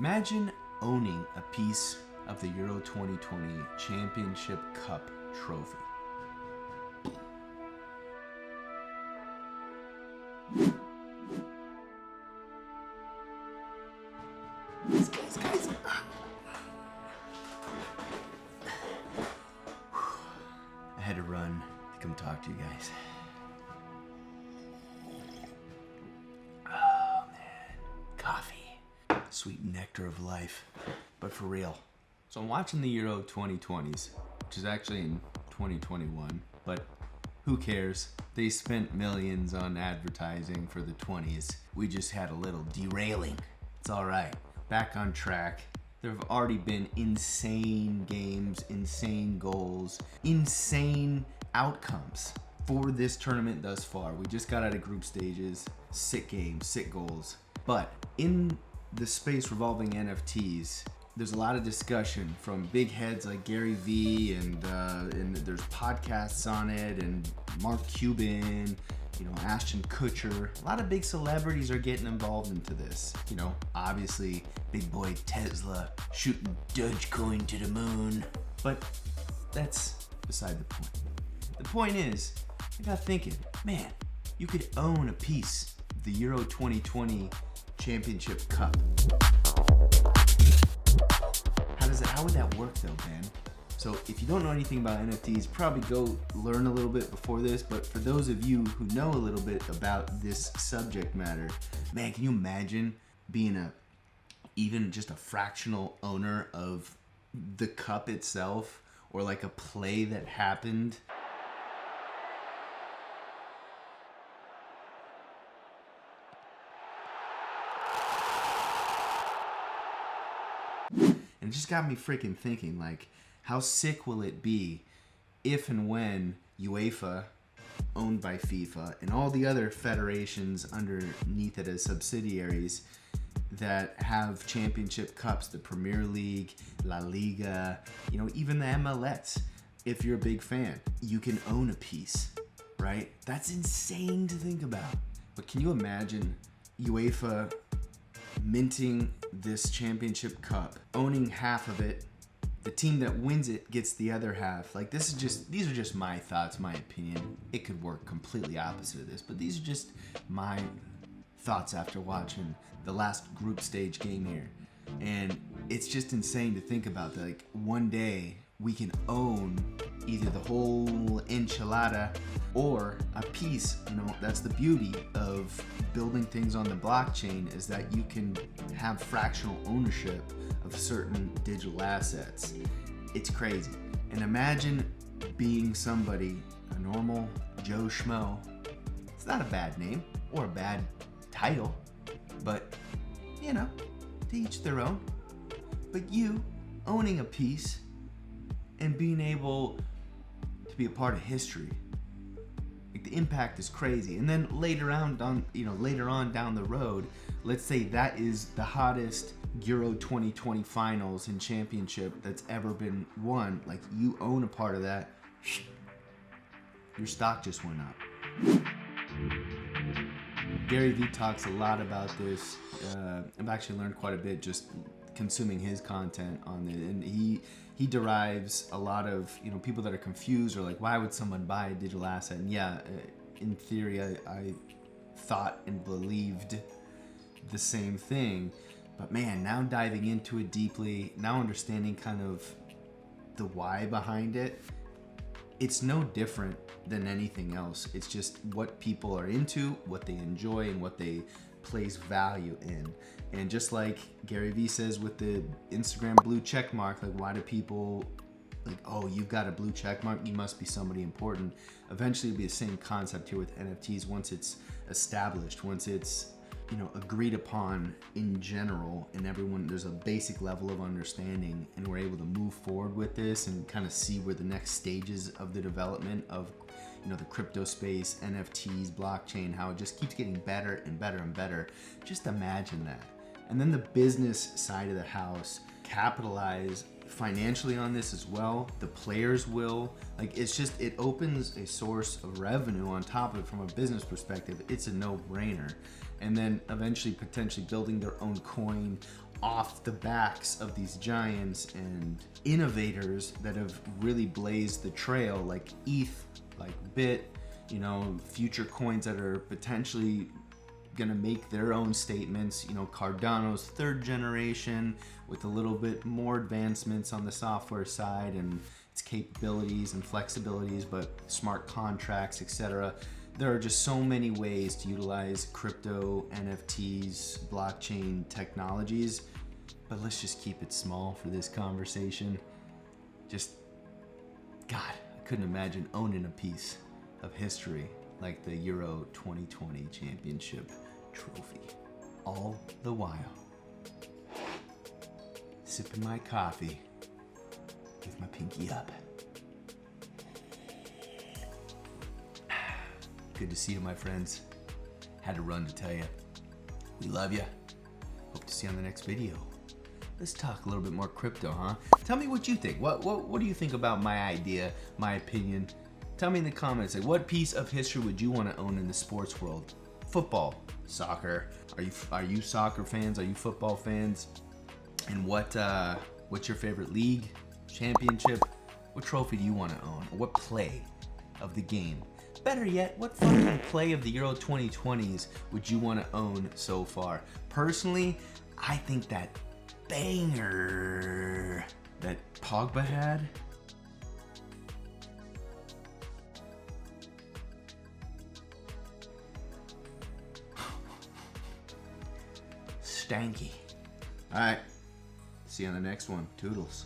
Imagine owning a piece of the Euro 2020 Championship Cup trophy. Guys. I had to run to come talk to you guys. Oh man, coffee. Sweet nectar of life, but for real. So I'm watching the Euro 2020s, which is actually in 2021, but who cares? They spent millions on advertising for the 20s. We just had a little derailing. It's all right. Back on track. There have already been insane games, insane goals, insane outcomes for this tournament thus far. We just got out of group stages, sick games, sick goals. But in the space revolving NFTs, there's a lot of discussion from big heads like Gary Vee and there's podcasts on it, and Mark Cuban, Ashton Kutcher. A lot of big celebrities are getting involved into this. Obviously, big boy Tesla shooting Dogecoin to the moon. But that's beside the point. The point is, I got thinking, man, you could own a piece of the Euro 2020 Championship Cup. How would that work though, Ben? So if you don't know anything about NFTs, probably go learn a little bit before this, but for those of you who know a little bit about this subject matter, man, can you imagine being even just a fractional owner of the cup itself, or like a play that happened? And it just got me freaking thinking, like, how sick will it be if and when UEFA, owned by FIFA, and all the other federations underneath it as subsidiaries that have championship cups, the Premier League, La Liga, even the MLS, if you're a big fan, you can own a piece, right? That's insane to think about. But can you imagine UEFA minting this championship cup, owning half of it, the team that wins it gets the other half? Like, these are just my thoughts, my opinion. It could work completely opposite of this, but these are just my thoughts after watching the last group stage game here. And it's just insane to think about that, like, one day we can own either the whole enchilada or a piece. That's the beauty of building things on the blockchain, is that you can have fractional ownership of certain digital assets. It's crazy. And imagine being somebody, a normal Joe Schmo. It's not a bad name or a bad title, but to each their own. But you owning a piece and being able to be a part of history, like, the impact is crazy. And then later on down the road, let's say that is the hottest Euro 2020 finals and championship that's ever been won. Like, you own a part of that, your stock just went up. Gary Vee talks a lot about this. I've actually learned quite a bit just consuming his content on it, and he derives a lot of people that are confused, or like, why would someone buy a digital asset? And yeah, in theory, I thought and believed the same thing, but man, now diving into it deeply, now understanding kind of the why behind it, it's no different than anything else. It's just what people are into, what they enjoy, and what they place value in. And just like Gary Vee says with the Instagram blue check mark, like, why do people like, oh, you've got a blue check mark, you must be somebody important? Eventually it'll be the same concept here with NFTs. Once it's established, once it's agreed upon in general, and everyone, there's a basic level of understanding, and we're able to move forward with this and kind of see where the next stages of the development of the crypto space, NFTs, blockchain, how it just keeps getting better and better and better. Just imagine that. And then the business side of the house capitalize financially on this as well. The players will. Like, it opens a source of revenue on top of it from a business perspective. It's a no-brainer. And then eventually potentially building their own coin, off the backs of these giants and innovators that have really blazed the trail, like ETH, like Bit, you know, future coins that are potentially gonna make their own statements. You know, Cardano's third generation with a little bit more advancements on the software side and its capabilities and flexibilities, but smart contracts, etc. There are just so many ways to utilize crypto, NFTs, blockchain technologies, but let's just keep it small for this conversation. Just, God, I couldn't imagine owning a piece of history like the Euro 2020 Championship trophy. All the while, sipping my coffee with my pinky up. Good to see you, my friends. Had to run to tell you, we love you. Hope to see you on the next video. Let's talk a little bit more crypto, huh? Tell me what you think. What do you think about my idea, my opinion? Tell me in the comments, like, what piece of history would you want to own in the sports world? Football, soccer. Are you soccer fans? Are you football fans? And what's your favorite league, championship? What trophy do you want to own? Or what play of the game? Better yet, what fucking play of the Euro 2020s would you want to own so far? Personally, I think that banger that Pogba had. Stanky. All right. See you on the next one. Toodles.